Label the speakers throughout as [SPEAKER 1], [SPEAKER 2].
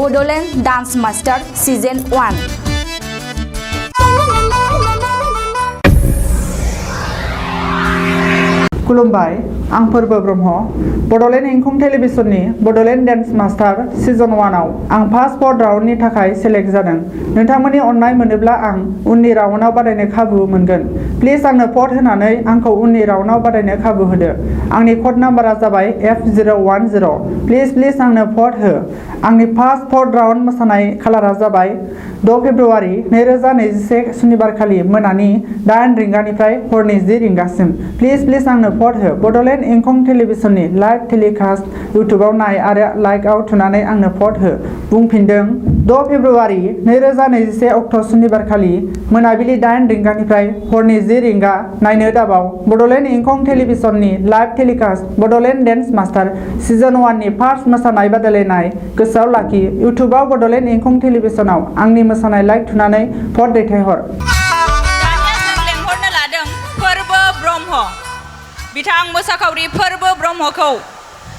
[SPEAKER 1] Bodoland dance master season 1।
[SPEAKER 2] खुलुमबाय आं फोरबो ब्रह्म बड'लेण्ड इंखं टेलिभिजननि बड'लेण्ड डान्स मास्टार सीजन 1 आव आं फार्स्ट 4 राउन्डनि थाखाय सेलेक्ट जादों। नोंथांमोननि अननाय मोनोब्ला आं उननि राउन्डआव बादायनो खाबु मोनगोन। प्लिज आंनो भट होनानै आंखौ उननि राउन्डआव बादायनो खाबु होदो। आंनि कड नाम्बारा जाबाय F010। प्लिज आंनो भट हो। आंनि फार्स्ट 4 राउन्ड मोसानाय खालारा जाबाय 6 फेब्रुआरि 2021 सुनिबारखालि मोनानि 8 रिंगानिफ्राय हरनि 10 रिंगासिम। प्लिज आंनो भट हो। बड'लेण्ड इंखं टेलिभिजननि लाइभ टेलिकास्ट इउटुबाव नाय आरो लाइकआव थुनानै आंनो भट हो। बुंफिनदों 6 फेब्रुआरि 2021 अक्ट' सुनिबारखालि मोनाबिलि 8 रिंगानिफ्राय हरनि 10 रिंगा नायनो दाबाव। बड'लेण्ड इंखं टेलिभिजननि live telecast Bodoland dance master season 1 नि फार्स्ट मोसानाय बादायलायनाय गोसोआव लाखि। इउटुबाव बड'लेण्ड इंखं टेलिभिजनाव आंनि मोसानाय लाइक थुनानै भट दैथायहर।
[SPEAKER 3] बिथां मोसाखावरि फोरबो ब्रह्मखौ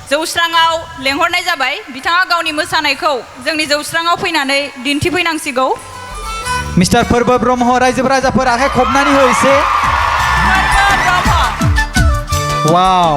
[SPEAKER 3] जौस्राङाव लेंहरनाय जाबाय। बिथाङा गावनि मोसानायखौ जोंनि जौस्राङाव फैनानै दिन्थिफैनांसिगौ।
[SPEAKER 4] मिस्टार फोरबो ब्रह्म रायजो राजाफोर आखाइ खबनानै हो एसे।
[SPEAKER 3] फोरबो ब्रह्म
[SPEAKER 4] वाव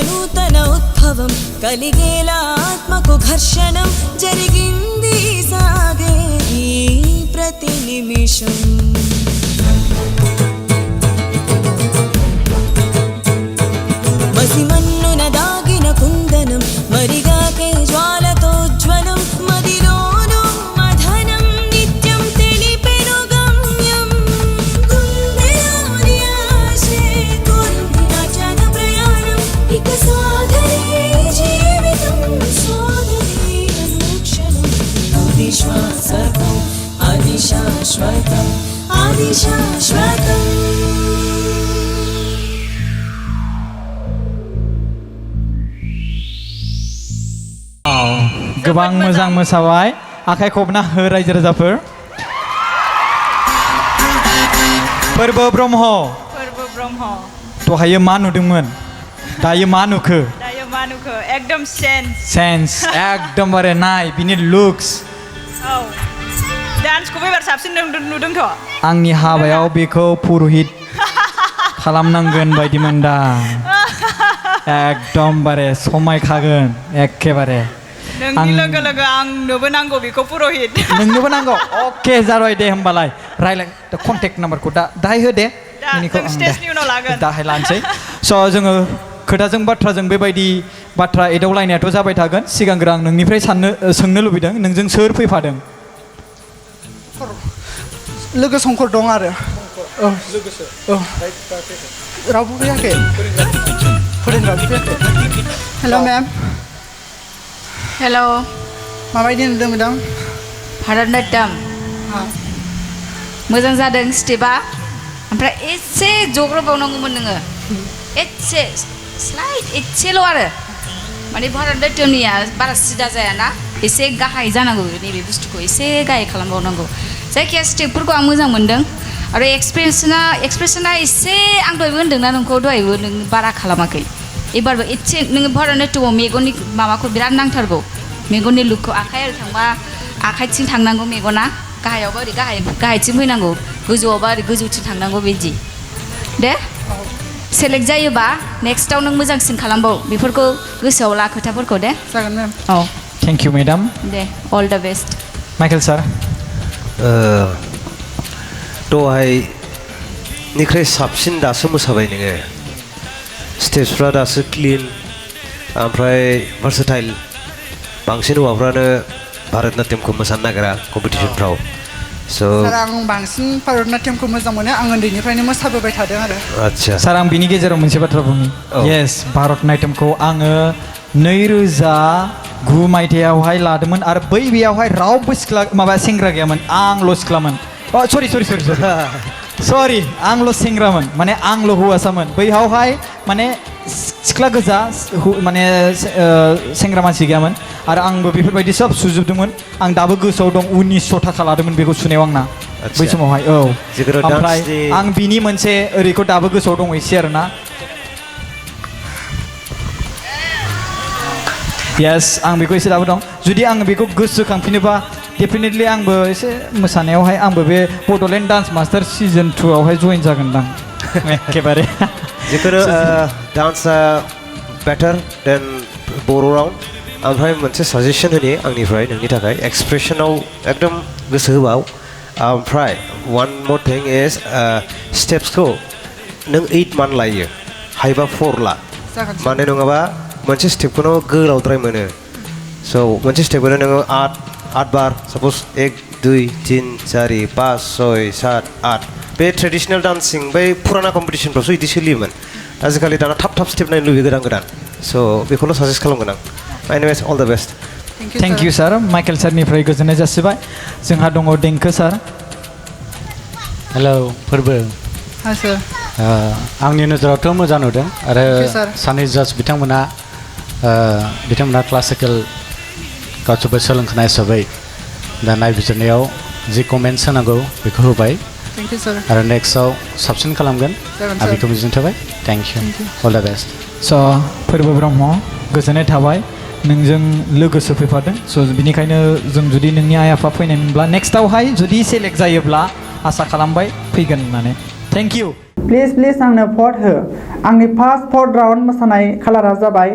[SPEAKER 5] నూతన ఉద్భవం కలిగేలా ఆత్మకు ఘర్షణం జరిగింది సాగే ఈ ప్రతి నిమిషం మసిమన్నున దాగిన కుందనం మరిగాకే జ్వాలతో జ్వలం మదిలోను మధనం నిత్యం తెలిపెను గమ్యం గుండెలోని ఆశే కొరింది నచన ప్రయాణం ఇక సాగరే జీవితం సోదరి అనుక్షణం ఆది శ్వాసకం ఆది శాశ్వతం ఆది శాశ్వతం
[SPEAKER 4] गोबां मोजां मोसाबाय आखाइ खबना हो रायजो राजाफोर फोरबो ब्रह्म दहायो मा नुदोंमोन दायो मा नुखो
[SPEAKER 3] एकदम
[SPEAKER 4] सेन्स एकदमबारे नाय बिनि लुक्स
[SPEAKER 3] औ डान्सखौ एबार साबसिन नुदोंथ'
[SPEAKER 4] आंनि हाबायाव बेखौ पुरहित खालामनांगोन बायदि मोनदां एकदमबारे समायखागोन एखेबारे
[SPEAKER 3] नोंनि लोगो लोगो आंनोबो नांगौ बेखौ पुरहित
[SPEAKER 4] नोंनोबो नांगौ अके जाबाय दे होमबालाय रायलाय कन्टेक्ट नाम्बारखौ दाहाय हो दे
[SPEAKER 3] जों स्टेजनि उनाव लागोन
[SPEAKER 4] दाहाय लानोसै स' जोङो खोथाजों बाथ्राजों बेबायदि बाथ्रा एदावलायनायाथ' जाबाय थागोन सिगांग्रो आं नोंनिफ्राय सोंनो लुबैदों नोंजों सोर फैफादों
[SPEAKER 2] लोगो संकर दं आरो औ औ रावबो फैयाखै फोरोंग्राबो फैयाखै हेल' मेम
[SPEAKER 1] हेल'
[SPEAKER 2] माबायदि नुदों मेदाम
[SPEAKER 1] भारतनाट्यम मोजां जादों स्टेपआ ओमफ्राय एसे जग्रबावनांगौमोन नोङो एसे स्लाइड एसेल' आरो माने भारतनाट्यमनिया बारा सिदा जायाना एसे गाहाय जानांगौ नैबे बुस्थुखौ एसे गाहाय खालामबावनांगौ जायखिया स्टेपफोरखौ आं मोजां मोनदों आरो एक्सप्रेसना एसे आं दहायबो होन्दोंना नोंखौ दहायबो नों बारा खालामाखै एबारबो एसे नोङो भारतनाट्यमाव मेगननि माबाखौ बिराद नांथारगौ मेगननि लुकखौ आखाइ ओरै थांबा आखाइथिं थांनांगौ मेगना गाहायावबा ओरै गाहायथिं फैनांगौ गोजौआवबा ओरै गोजौथिं थांनांगौ बिदि दे सेलेक्ट जायोबा नेक्स्टआव नों मोजांसिन खालामबाव बेफोरखौ गोसोआव ला खोथाफोरखौ दे
[SPEAKER 2] जागोन मेम
[SPEAKER 1] औ
[SPEAKER 4] थेंक इउ मेडाम
[SPEAKER 1] दे अल द बेस्ट
[SPEAKER 4] माइकेल सार
[SPEAKER 6] दहायनिख्रुइ साबसिन दासो मोसाबाय नोङो स्टेजफ्रा दासो क्लिन ओमफ्राय भार्सेटाइल बांसिन हौवाफ्रानो भारतनाट्यमखौ मोसानो नागिरा कम्पिटिसनफ्राव स'
[SPEAKER 2] सार आं बांसिन भारतनाट्यमखौ मोजां मोनो आं उन्दैनिफ्रायनो मोसाबोबाय थादों आरो
[SPEAKER 6] आदसा
[SPEAKER 4] सार आं बिनि गेजेराव मोनसे बाथ्रा बुंनि येस भारतनाट्यमखौ आङो 2009 मायथाइयावहाय लादोंमोन आरो बेयावहाय रावबो सेंग्रा गैयामोन आंल' सिख्लामोन सरि आंल' सेंग्रामोन माने आंल' हौवासामोन बैयावहाय माने सिख्ला गोजा माने सेंग्रा मानसि गैयामोन आरो आंबो बेफोरबायदि सब सुजोबदोंमोन आं दाबो गोसोआव दं 1900 थाखा लादोंमोन बेखौ सुनायाव आंना बै समावहाय औ ओमफ्राय आं बिनि मोनसे ओरैखौ दाबो गोसोआव दं एसे आरोना येस आं बेखौ एसे दाबो दं जुदि आं बेखौ गोसोखांफिनोबा डेफिनेटलि आंबो एसे मोसानायावहाय आंबो बे बड'लेण्ड डान्स मास्टार सिजन 2 आवहाय जइन जागोनदां एखेबारे
[SPEAKER 6] जिखुनु डान्सआ बेटार देन बर' राउन्ड ओमफ्राय मोनसे साजेसन होनि आंनिफ्राय नोंनि थाखाय एक्सप्रेसनाव एकदम गोसो होबाव ओमफ्राय वान मोर थिं इज स्टेप्सखौ नों 8 मान्थ लायो हायोबा 4 ला मानो नङाबा मोनसे स्टेपखौनो गोलावद्राय मोनो स' मोनसे स्टेपखौनो नोङो 8 बार साप'ज 1 2 3 4 5 6 7 8 बे ट्रेडिसनेल डान्सिं बै फुराना कम्पिटिसनफ्रावसो बिदि सोलियोमोन आजिखालि दाना थाब स्टेप नायनो लुबैयो गोदान स' बेखौल' साजेस्ट खालामगोन आं anyways all the best
[SPEAKER 4] thank you sir Michael सारनिफ्राय गोजोननाय जासिबाय जोंहा दङ देंखो सार
[SPEAKER 7] हेलौ फोरबो
[SPEAKER 2] हाय सार
[SPEAKER 7] आंनि नोजोरावथ' मोजां नुदों आरो सानै जाज बिथांमोना क्लासिकेल गावसोरबो सोलोंखानाय हिसाबै दा नायबिजिरनायाव जि कमेन्ट्स होनांगौ बेखौ होबाय आरो नेक्स्टआव साबसिन खालामगोन आं बेखौ मिजिं थाबाय thank you all the best
[SPEAKER 4] स' फोरबो ब्रह्म गोजोननाय थाबाय नोंजों लोगोसे फैफादों स' बिनिखायनो जों जुदि नोंनि आइ आफा फैनाय मोनब्ला नेक्स्टआवहाय जुदि सेलेक्ट जायोब्ला आसा खालामबाय फैगोन होननानै थेंक इउ
[SPEAKER 2] प्लिज आंनो भट हो आंनि फार्स्ट 4th राउन्ड मोसानाय खालारा जाबाय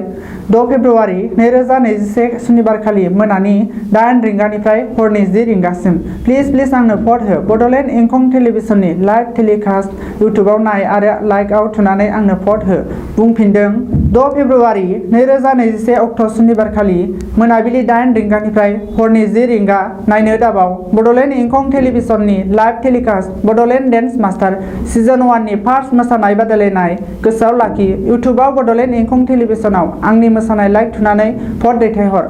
[SPEAKER 2] 2 फेब्रुवारि 2021 सुनिबारखालि मोनानि 8 रिंगानिफ्राय हरनि 10 रिंगासिम प्लिज आंनो भट हो बड'लेण्ड इंखं टेलिभिजननि लाइभ टेलिकास्ट इउटुबाव नाय आरो लाइकआव थुनानै आंनो भट हो बुंफिनदों 2 फेब्रुवारि 2021 अक्ट' सुनिबारखालि मोनाबिलि 8 रिंगानिफ्राय हरनि 10 रिंगा नायनो दाबाव बड'लेण्ड इंखं टेलिभिजननि live telecast Bodoland dance master season 1 नि फार्स्ट मोसानाय बादायलायनाय गोसोआव लाखि इउटुबाव बड'लेण्ड इंखं टेलिभिजनाव आंनि मोसानाय लाइक थुनानै भट दैथायहर